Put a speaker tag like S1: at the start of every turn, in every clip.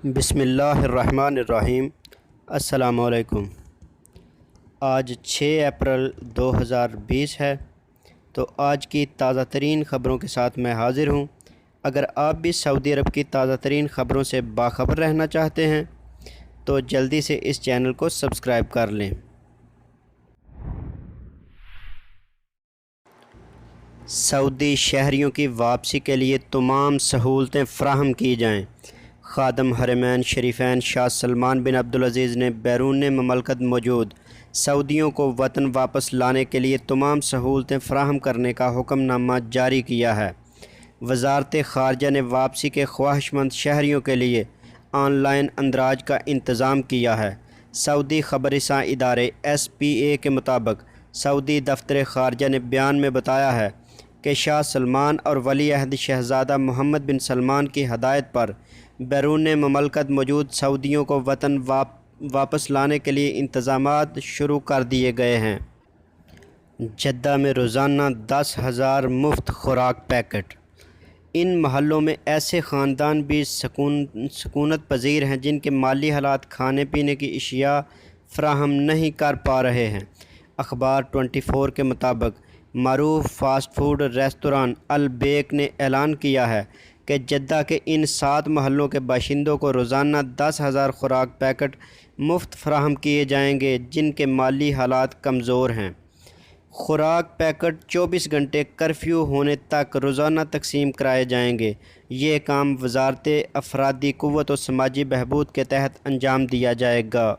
S1: بسم اللہ الرحمن الرحیم۔ السلام علیکم۔ آج 6 اپریل 2020 ہے، تو آج کی تازہ ترین خبروں کے ساتھ میں حاضر ہوں۔ اگر آپ بھی سعودی عرب کی تازہ ترین خبروں سے باخبر رہنا چاہتے ہیں تو جلدی سے اس چینل کو سبسکرائب کر لیں۔ سعودی شہریوں کی واپسی کے لیے تمام سہولتیں فراہم کی جائیں۔ خادم حرمین شریفین شاہ سلمان بن عبدالعزیز نے بیرون مملکت موجود سعودیوں کو وطن واپس لانے کے لیے تمام سہولتیں فراہم کرنے کا حکم نامہ جاری کیا ہے۔ وزارت خارجہ نے واپسی کے خواہش مند شہریوں کے لیے آن لائن اندراج کا انتظام کیا ہے۔ سعودی خبر رساں ادارے SPA کے مطابق سعودی دفتر خارجہ نے بیان میں بتایا ہے کہ شاہ سلمان اور ولی عہد شہزادہ محمد بن سلمان کی ہدایت پر بیرون مملکت موجود سعودیوں کو وطن واپس لانے کے لیے انتظامات شروع کر دیے گئے ہیں۔ جدہ میں روزانہ 10,000 مفت خوراک پیکٹ۔ ان محلوں میں ایسے خاندان بھی سکونت پذیر ہیں جن کے مالی حالات کھانے پینے کی اشیاء فراہم نہیں کر پا رہے ہیں۔ اخبار 24 کے مطابق معروف فاسٹ فوڈ ریستوران البیک نے اعلان کیا ہے کہ جدہ کے ان 7 محلوں کے باشندوں کو روزانہ 10,000 خوراک پیکٹ مفت فراہم کیے جائیں گے جن کے مالی حالات کمزور ہیں۔ خوراک پیکٹ 24 گھنٹے کرفیو ہونے تک روزانہ تقسیم کرائے جائیں گے۔ یہ کام وزارت افرادی قوت و سماجی بہبود کے تحت انجام دیا جائے گا۔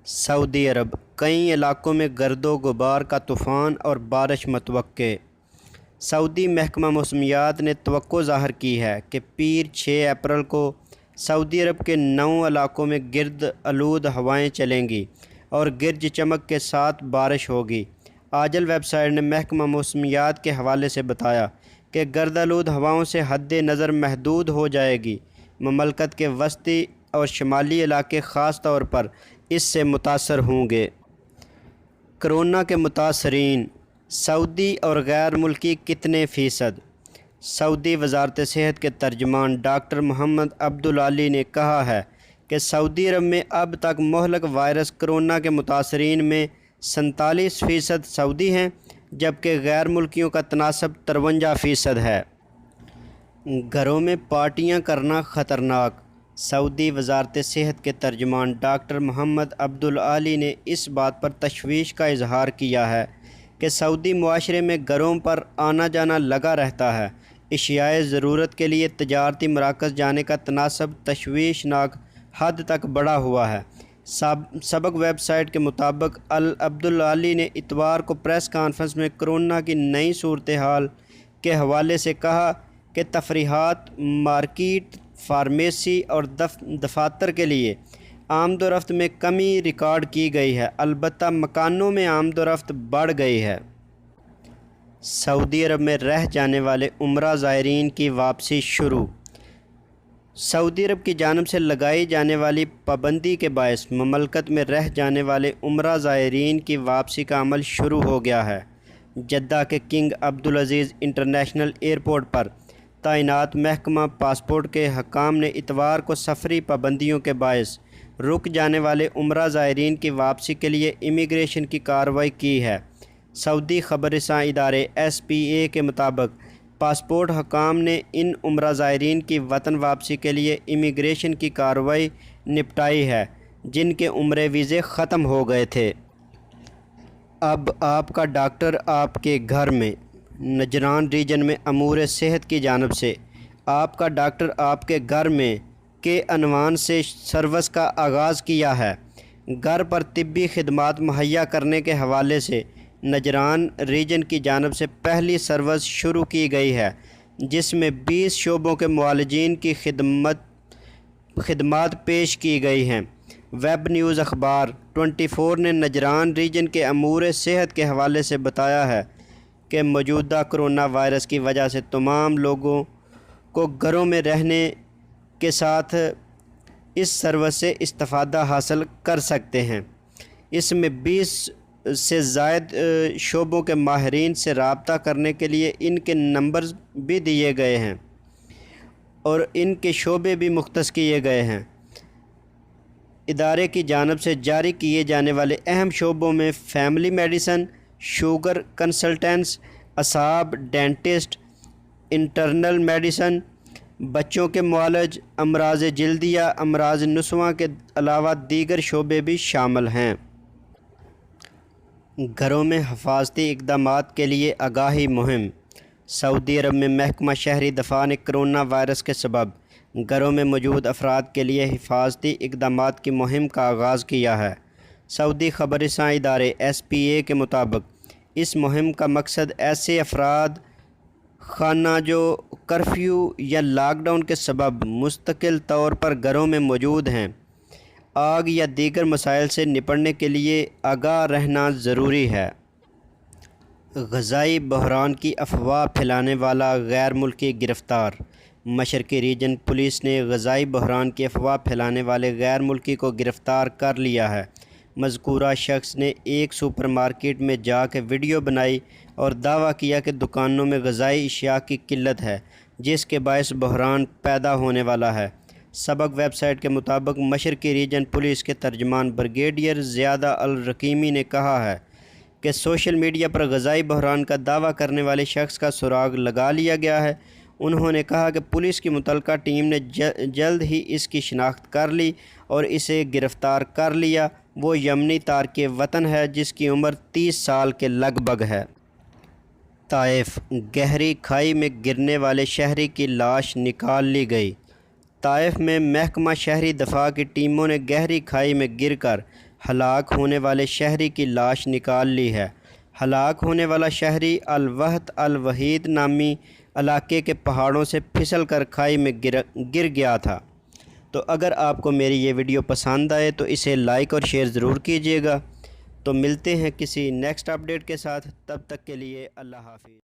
S1: سعودی عرب، کئی علاقوں میں گرد و غبار کا طوفان اور بارش متوقع۔ سعودی محکمہ موسمیات نے توقع ظاہر کی ہے کہ پیر 6 اپریل کو سعودی عرب کے 9 علاقوں میں گرد آلود ہوائیں چلیں گی اور گرج چمک کے ساتھ بارش ہوگی۔ آجل ویب سائٹ نے محکمہ موسمیات کے حوالے سے بتایا کہ گرد آلود ہواؤں سے حد نظر محدود ہو جائے گی۔ مملکت کے وسطی اور شمالی علاقے خاص طور پر اس سے متاثر ہوں گے۔ کرونا کے متاثرین سعودی اور غیر ملکی کتنے فیصد؟ سعودی وزارت صحت کے ترجمان ڈاکٹر محمد عبدالعالی نے کہا ہے کہ سعودی عرب میں اب تک مہلک وائرس کرونا کے متاثرین میں 47% سعودی ہیں، جبکہ غیر ملکیوں کا تناسب 53% ہے۔ گھروں میں پارٹیاں کرنا خطرناک۔ سعودی وزارت صحت کے ترجمان ڈاکٹر محمد عبدالعالی نے اس بات پر تشویش کا اظہار کیا ہے کہ سعودی معاشرے میں گھروں پر آنا جانا لگا رہتا ہے۔ اشیاء ضرورت کے لیے تجارتی مراکز جانے کا تناسب تشویشناک حد تک بڑھا ہوا ہے۔ سابق ویب سائٹ کے مطابق عبدالعالی نے اتوار کو پریس کانفرنس میں کرونا کی نئی صورتحال کے حوالے سے کہا کہ تفریحات، مارکیٹ، فارمیسی اور دفاتر کے لیے آمد و رفت میں کمی ریکارڈ کی گئی ہے، البتہ مکانوں میں آمد و رفت بڑھ گئی ہے۔ سعودی عرب میں رہ جانے والے عمرہ زائرین کی واپسی شروع۔ سعودی عرب کی جانب سے لگائی جانے والی پابندی کے باعث مملکت میں رہ جانے والے عمرہ زائرین کی واپسی کا عمل شروع ہو گیا ہے۔ جدہ کے کنگ عبدالعزیز انٹرنیشنل ایئرپورٹ پر تعینات محکمہ پاسپورٹ کے حکام نے اتوار کو سفری پابندیوں کے باعث رک جانے والے عمرہ زائرین کی واپسی کے لیے امیگریشن کی کارروائی کی ہے۔ سعودی خبر رساں ادارے SPA کے مطابق پاسپورٹ حکام نے ان عمرہ زائرین کی وطن واپسی کے لیے امیگریشن کی کارروائی نپٹائی ہے جن کے عمرے ویزے ختم ہو گئے تھے۔ اب آپ کا ڈاکٹر آپ کے گھر میں۔ نجران ریجن میں امور صحت کی جانب سے آپ کا ڈاکٹر آپ کے گھر میں کے عنوان سے سروس کا آغاز کیا ہے۔ گھر پر طبی خدمات مہیا کرنے کے حوالے سے نجران ریجن کی جانب سے پہلی سروس شروع کی گئی ہے جس میں 20 شعبوں کے معالجین کی خدمات پیش کی گئی ہیں۔ ویب نیوز اخبار 24 نے نجران ریجن کے امور صحت کے حوالے سے بتایا ہے کہ موجودہ کرونا وائرس کی وجہ سے تمام لوگوں کو گھروں میں رہنے کے ساتھ اس سروس سے استفادہ حاصل کر سکتے ہیں۔ اس میں 20 سے زائد شعبوں کے ماہرین سے رابطہ کرنے کے لیے ان کے نمبرز بھی دیے گئے ہیں۔ اور ان کے شعبے بھی مختص کیے گئے ہیں۔ ادارے کی جانب سے جاری کیے جانے والے اہم شعبوں میں فیملی میڈیسن، شوگر کنسلٹنٹس، اعصاب ڈینٹسٹ، انٹرنل میڈیسن، بچوں کے معالج، امراض جلدیہ، امراض نسواں کے علاوہ دیگر شعبے بھی شامل ہیں۔ گھروں میں حفاظتی اقدامات کے لیے آگاہی مہم۔ سعودی عرب میں محکمہ شہری دفاع نے کرونا وائرس کے سبب گھروں میں موجود افراد کے لیے حفاظتی اقدامات کی مہم کا آغاز کیا ہے۔ سعودی خبر رساں ادارے SPA کے مطابق اس مہم کا مقصد ایسے افراد خانہ جو کرفیو یا لاک ڈاؤن کے سبب مستقل طور پر گھروں میں موجود ہیں، آگ یا دیگر مسائل سے نپٹنے کے لیے آگاہ رہنا ضروری ہے۔ غذائی بحران کی افواہ پھیلانے والا غیر ملکی گرفتار۔ مشرقی ریجن پولیس نے غذائی بحران کی افواہ پھیلانے والے غیر ملکی کو گرفتار کر لیا ہے۔ مذکورہ شخص نے ایک سپر مارکیٹ میں جا کے ویڈیو بنائی اور دعویٰ کیا کہ دکانوں میں غذائی اشیاء کی قلت ہے، جس کے باعث بحران پیدا ہونے والا ہے۔ سبق ویب سائٹ کے مطابق مشرقی ریجن پولیس کے ترجمان بریگیڈیئر زیادہ الرقیمی نے کہا ہے کہ سوشل میڈیا پر غذائی بحران کا دعویٰ کرنے والے شخص کا سراغ لگا لیا گیا ہے۔ انہوں نے کہا کہ پولیس کی متعلقہ ٹیم نے جلد ہی اس کی شناخت کر لی اور اسے گرفتار کر لیا۔ وہ یمنی تارکِ وطن ہے جس کی عمر 30 سال کے لگ بھگ ہے۔ طائف، گہری کھائی میں گرنے والے شہری کی لاش نکال لی گئی۔ طائف میں محکمہ شہری دفاع کی ٹیموں نے گہری کھائی میں گر کر ہلاک ہونے والے شہری کی لاش نکال لی ہے۔ ہلاک ہونے والا شہری الوحد الوحید نامی علاقے کے پہاڑوں سے پھسل کر کھائی میں گر گیا تھا۔ تو اگر آپ کو میری یہ ویڈیو پسند آئے تو اسے لائک اور شیئر ضرور کیجیے گا۔ تو ملتے ہیں کسی نیکسٹ اپڈیٹ کے ساتھ، تب تک کے لیے اللہ حافظ۔